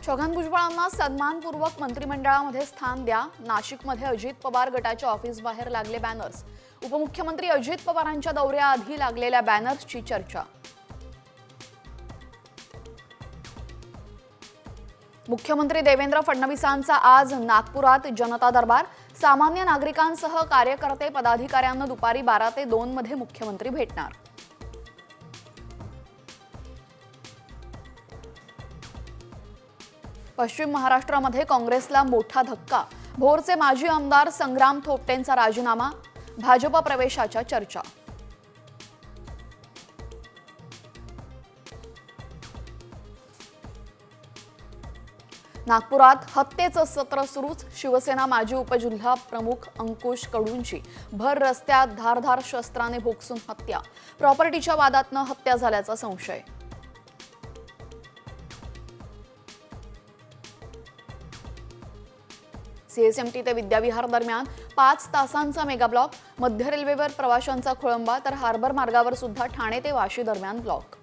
छगन भुजबळांना सन्मानपूर्वक मंत्रिमंडळामध्ये स्थान द्या। नाशिकमध्ये अजित पवार गटाच्या ऑफिस बाहेर लागले बॅनर्स। उपमुख्यमंत्री अजित पवारांच्या दौऱ्याआधी लागलेल्या बॅनर्सची चर्चा। मुख्यमंत्री देवेंद्र फडणवीसांचा आज नागपुरात जनता दरबार। सामान्य नागरिकांसह कार्यकर्ते पदाधिकाऱ्यांना दुपारी 12 ते 2 मध्ये मुख्यमंत्री भेटणार। पश्चिम महाराष्ट्रामध्ये काँग्रेसला मोठा धक्का। भोरचे माजी आमदार संग्राम थोपटेंचा राजीनामा। भाजप प्रवेशाच्या चर्चा। नागपुरात हत्येचं सत्र सुरूच। शिवसेना माजी उपजिल्हा प्रमुख अंकुश कडूंची भर रस्त्यात धारधार शस्त्राने भोगसून हत्या। प्रॉपर्टीच्या वादातनं हत्या झाल्याचा संशय। सीएसएमटी ते विद्याविहार दरम्यान 5 तासांचा मेगा ब्लॉक। मध्य रेल्वेवर प्रवाशांचा खोळंबा तर हार्बर मार्गावर सुद्धा ठाणे ते वाशी दरम्यान ब्लॉक।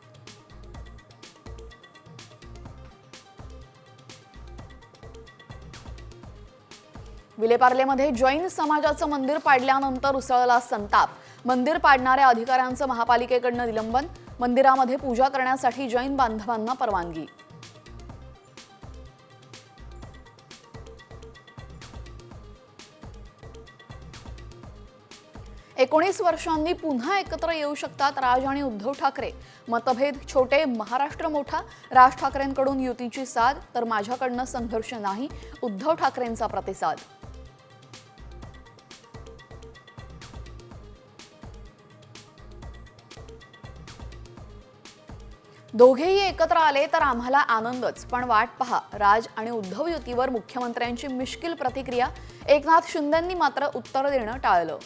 विलेपार्लेमध्ये जैन समाजाचं मंदिर पाडल्यानंतर उसळला संताप। मंदिर पाडणाऱ्या अधिकाऱ्यांचं महापालिकेकडून निलंबन। मंदिरामध्ये पूजा करण्यासाठी जैन बांधवांना परवानगी। एकोणीस वर्षांनी पुन्हा एकत्र येऊ शकतात राज आणि उद्धव ठाकरे। मतभेद छोटे, महाराष्ट्र मोठा। राज ठाकरेंकडून युतीची साथ तर माझ्याकडून संघर्ष नाही, उद्धव ठाकरेंचा प्रतिसाद। दोघेही एकत्र आले तर आम्हाला आनंदच, पण वाट पहा। राज आणि उद्धव युतीवर मुख्यमंत्र्यांची मिश्किल प्रतिक्रिया। एकनाथ शिंदेंनी मात्र उत्तर देणं टाळलं।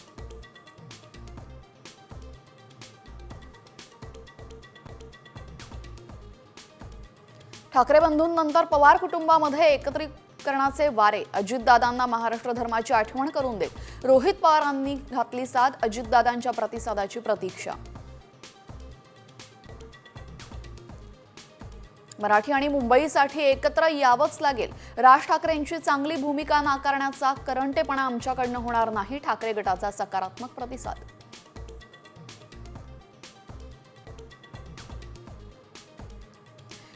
ठाकरे बंधूंनंतर पवार कुटुंबामध्ये एकत्रीकरणाचे वारे। अजितदादांना महाराष्ट्र धर्माची आठवण करून देत रोहित पवारांनी घातली साथ। अजितदादांच्या प्रतिसादाची प्रतीक्षा। मराठी आणि मुंबईसाठी एकत्र यावंच लागेल। राज ठाकरेंची चांगली भूमिका नाकारण्याचा करंटेपणा आमच्याकडनं होणार नाही। ठाकरे गटाचा सकारात्मक प्रतिसाद।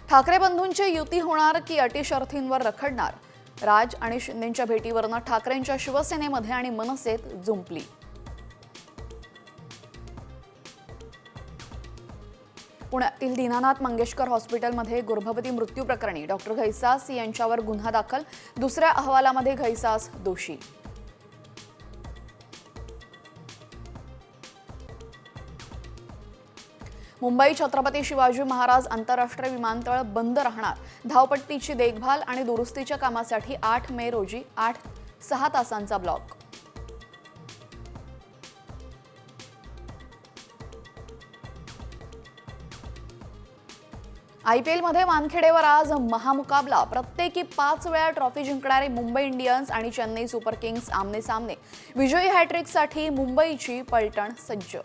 ठाकरे बंधूंची युती होणार की अटी शर्थींवर रखडणार? राज आणि शिंदेंच्या भेटीवरनं ठाकरेंच्या शिवसेनेमध्ये आणि मनसेत जुंपली। पुण्यातील दीनानाथ मंगेशकर हॉस्पिटलमध्ये गर्भवती मृत्यू प्रकरणी डॉक्टर घैसास यांच्यावर गुन्हा दाखल। दुसऱ्या अहवालामध्ये घैसास दोषी। मुंबई छत्रपती शिवाजी महाराज आंतरराष्ट्रीय विमानतळ बंद राहणार। धावपट्टीची देखभाल आणि दुरुस्तीच्या कामासाठी 8 मे रोजी 6 तासांचा ब्लॉक। आयपीएलमध्ये वानखेडेवर आज महामुकाबला। प्रत्येकी 5 वेळा ट्रॉफी जिंकणारे मुंबई इंडियन्स आणि चेन्नई सुपर किंग्स आमने सामने। विजयी हॅट्रिकसाठी मुंबईची पलटण सज्ज।